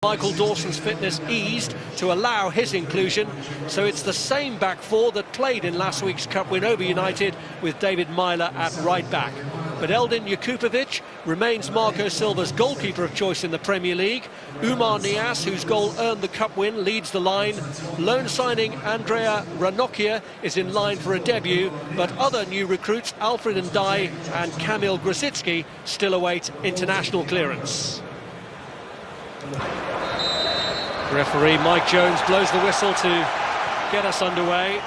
Michael Dawson's fitness eased to allow his inclusion, so it's the same back four that played in last week's Cup win over United with David Myler at right back. But Eldin Jakupovic remains Marco Silva's goalkeeper of choice in the Premier League. Oumar Niasse, whose goal earned the Cup win, leads the line. Loan signing Andrea Ranocchia is in line for a debut, but other new recruits Alfred Ndiaye and Kamil Grosicki still await international clearance. Referee Mike Jones blows the whistle to get us underway.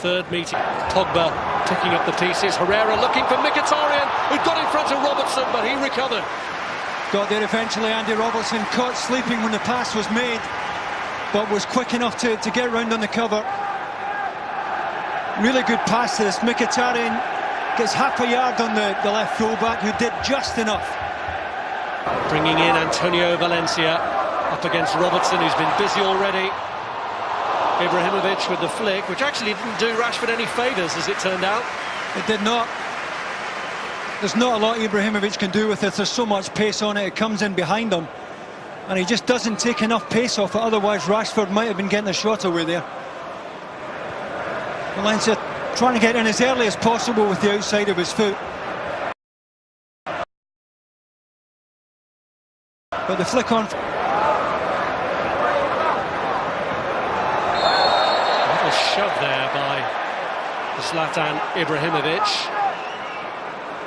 Third meeting. Pogba picking up the pieces. Herrera looking for Mkhitaryan, who got in front of Robertson, but he recovered. Got there eventually. Andy Robertson caught sleeping when the pass was made, but was quick enough to get round on the cover. Really good pass to this. Mkhitaryan gets half a yard on the left full-back, who did just enough. Bringing in Antonio Valencia up against Robertson, who's been busy already. Ibrahimovic with the flick, which actually didn't do Rashford any favours, as it turned out. It did not. There's not a lot Ibrahimovic can do with it. There's so much pace on it. It comes in behind him, and he just doesn't take enough pace off it. Otherwise, Rashford might have been getting a shot away there. Valencia trying to get in as early as possible with the outside of his foot. But the flick on. A little shove there by Zlatan Ibrahimovic,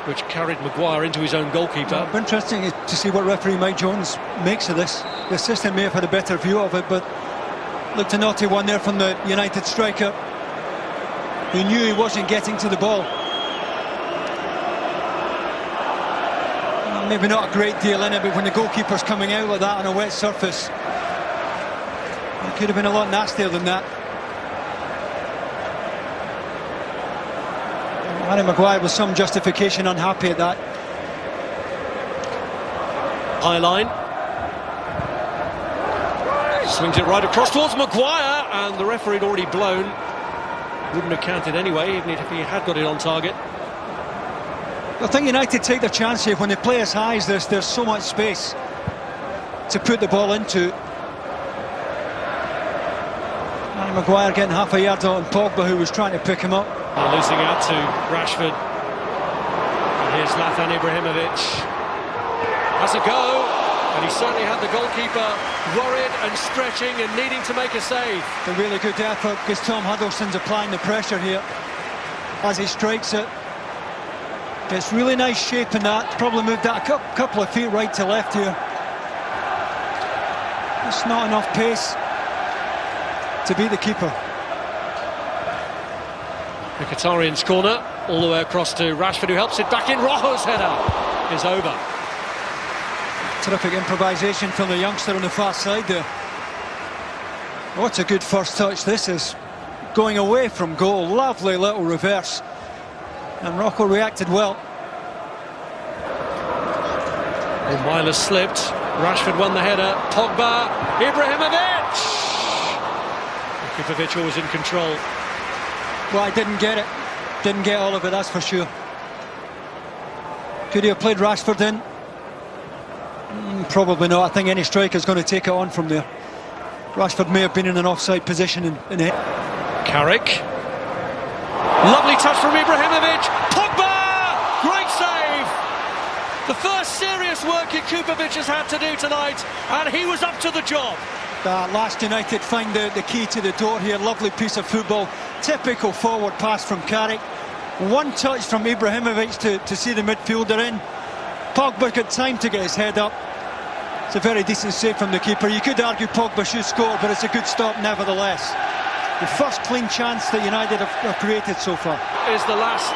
which carried Maguire into his own goalkeeper. Interesting to see what referee Mike Jones makes of this. The assistant may have had a better view of it, but looked a naughty one there from the United striker, who knew he wasn't getting to the ball. Maybe not a great deal in it, but when the goalkeeper's coming out like that on a wet surface, it could have been a lot nastier than that. Harry Maguire, with some justification, unhappy at that. High line. Swings it right across towards Maguire, and the referee had already blown. Wouldn't have counted anyway, even if he had got it on target. I think United take their chance here. When they play as high as this, there's so much space to put the ball into. Harry Maguire getting half a yard on Pogba, who was trying to pick him up. Losing out to Rashford. And here's Zlatan Ibrahimovic. Has a go, and he certainly had the goalkeeper worried and stretching and needing to make a save. A really good effort, because Tom Huddleston's applying the pressure here as he strikes it. Gets really nice shape in that. Probably moved that a couple of feet right to left here. It's not enough pace to beat the keeper. Mkhitaryan's corner, all the way across to Rashford, who helps it back in. Rojo's header is over. Terrific improvisation from the youngster on the far side there. What a good first touch this is. Going away from goal, lovely little reverse. And Rocco reacted well. Well, Myler slipped. Rashford won the header. Pogba, Ibrahimovic! Jakupovic was in control. Well, I didn't get it. Didn't get all of it, that's for sure. Could he have played Rashford in? Probably not. I think any striker's going to take it on from there. Rashford may have been in an offside position in it. Carrick. Lovely touch from Ibrahimovic. Pogba! Great save! The first serious work Jakupovic has had to do tonight, and he was up to the job. Last United find the key to the door here. Lovely piece of football. Typical forward pass from Carrick. One touch from Ibrahimovic to see the midfielder in. Pogba got time to get his head up. It's a very decent save from the keeper. You could argue Pogba should score, but it's a good stop nevertheless. The first clean chance that United have created so far. Is the last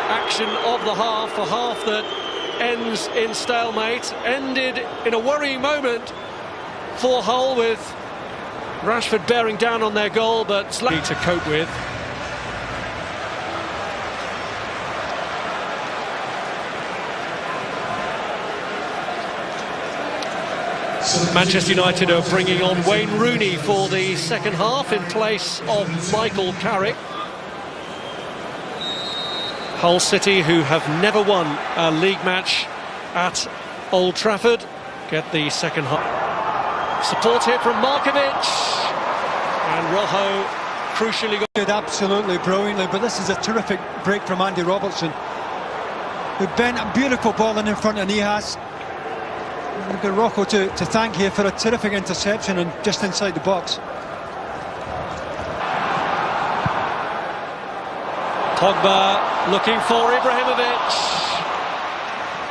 action of the half, a half that ends in stalemate, ended in a worrying moment for Hull, with Rashford bearing down on their goal, but Zlatan to cope with. Manchester United are bringing on Wayne Rooney for the second half in place of Michael Carrick. Hull City, who have never won a league match at Old Trafford, get the second half. Support here from Markovic, and Rojo crucially did absolutely brilliantly, but this is a terrific break from Andy Robertson, who bent a beautiful ball in front of Nihas. We've got Rocco to thank here for a terrific interception and just inside the box. Pogba looking for Ibrahimovic.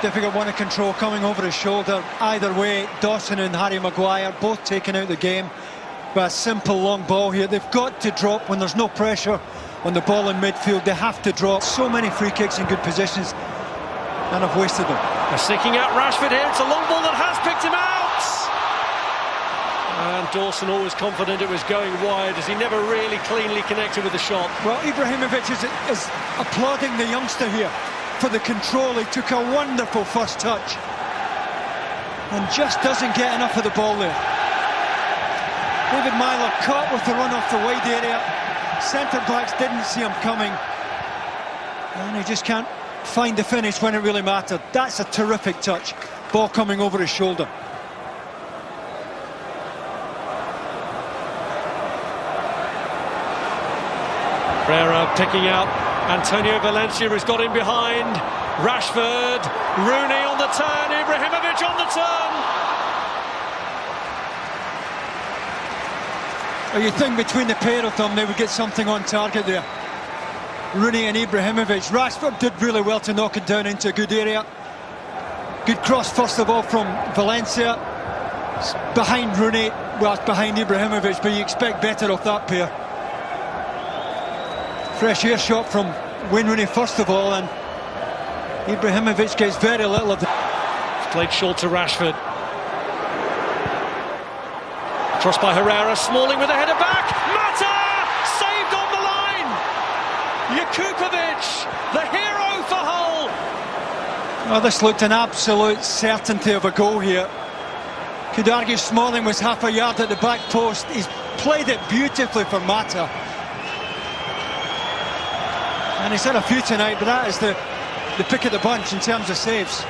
Difficult one to control, coming over his shoulder. Either way, Dawson and Harry Maguire both taking out the game. But a simple long ball here. They've got to drop when there's no pressure on the ball in midfield. They have to drop. So many free kicks in good positions, and have wasted them. They're seeking out Rashford here. It's a long ball that has picked him out. And Dawson always confident it was going wide, as he never really cleanly connected with the shot. Well, Ibrahimovic is applauding the youngster here for the control. He took a wonderful first touch and just doesn't get enough of the ball there. David Meyler caught with the run off the wide area. Centre-backs didn't see him coming, and he just can't find the finish when it really mattered. That's a terrific touch. Ball coming over his shoulder. Pereira picking out Antonio Valencia, who's got in behind. Rashford, Rooney on the turn, Ibrahimovic on the turn. Well, you think between the pair of them they would get something on target there. Rooney and Ibrahimovic. Rashford did really well to knock it down into a good area. Good cross first of all from Valencia. It's behind Rooney, well, it's behind Ibrahimovic, but you expect better of that pair. Fresh air shot from Wayne Rooney first of all, and Ibrahimovic gets very little of the... It's played short to Rashford. Crossed by Herrera, Smalling with a header back. Mata! Saved on the line! Jakupovic, the hero for Hull! Oh, this looked an absolute certainty of a goal here. Could argue Smalling was half a yard at the back post. He's played it beautifully for Mata. And he's had a few tonight, but that is the pick of the bunch in terms of saves.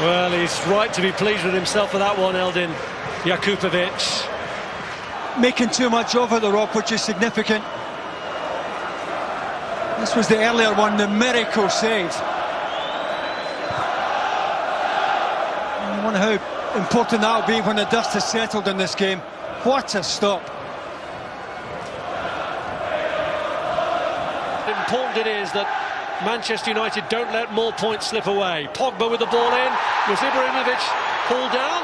Well, he's right to be pleased with himself for that one, Eldin. Jakupovic. Making too much of it, the Rock, which is significant. This was the earlier one, the miracle save. I wonder how important that will be when the dust has settled in this game. What a stop. Important it is that Manchester United don't let more points slip away. Pogba with the ball in. Was Ibrahimovic pulled down?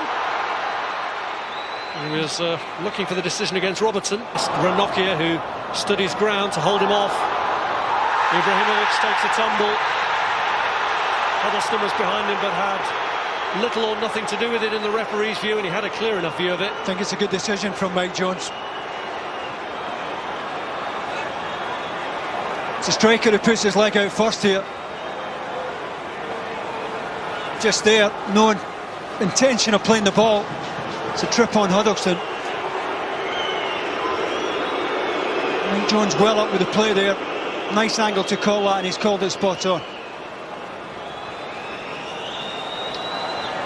He was looking for the decision against Robertson. Ranocchia, who stood his ground to hold him off. Ibrahimovic takes a tumble. Huddleston was behind him, but had little or nothing to do with it in the referee's view, and he had a clear enough view of it. I think it's a good decision from Mike Jones. It's a striker who puts his leg out first here. Just there, no intention of playing the ball. It's a trip on Huddleston. Mike Jones well up with the play there. Nice angle to call that, and he's called it spot on.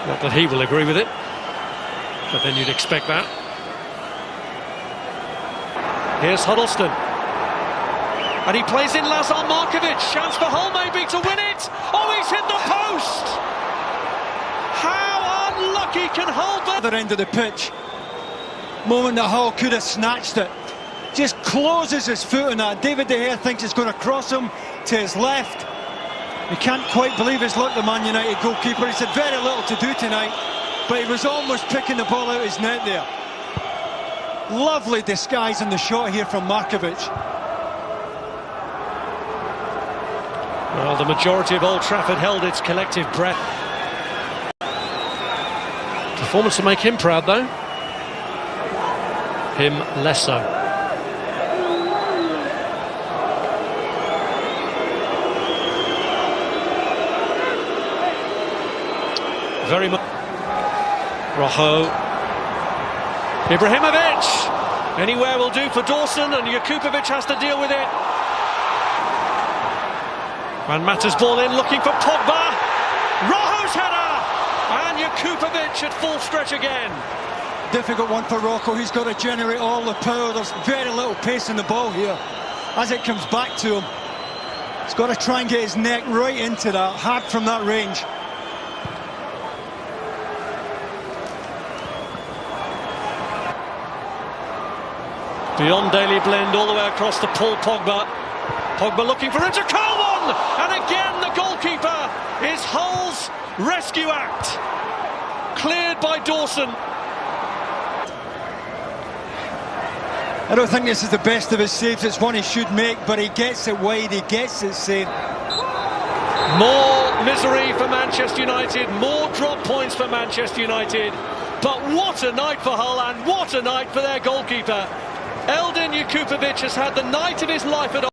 Not that he will agree with it, but then you'd expect that. Here's Huddleston. And he plays in Lazar Markovic. Chance for Hull maybe to win it. Oh, he's hit the post! How unlucky can Hull be? Other end of the pitch. Moment that Hull could have snatched it. Just closes his foot on that. David De Gea thinks it's going to cross him to his left. He can't quite believe his luck, the Man United goalkeeper. He's had very little to do tonight, but he was almost picking the ball out of his net there. Lovely disguise in the shot here from Markovic. Well, the majority of Old Trafford held its collective breath. Performance to make him proud, though. Him less so. Very much. Rojo. Ibrahimovic! Anywhere will do for Dawson, and Jakupovic has to deal with it. Van Mata's ball in, looking for Pogba. Rojo's header! And Jakupovic at full stretch again. Difficult one for Rocco. He's got to generate all the power. There's very little pace in the ball here. As it comes back to him, he's got to try and get his neck right into that, hard from that range. Beyond Daily Blind, all the way across to Paul Pogba. Pogba looking for Inter Coleman! And again the goalkeeper is Hull's rescue act. Cleared by Dawson. I don't think this is the best of his saves. It's one he should make, but he gets it wide, he gets it safe. More misery for Manchester United, more drop points for Manchester United. But what a night for Hull, and what a night for their goalkeeper. Eldin Jakupovic has had the night of his life at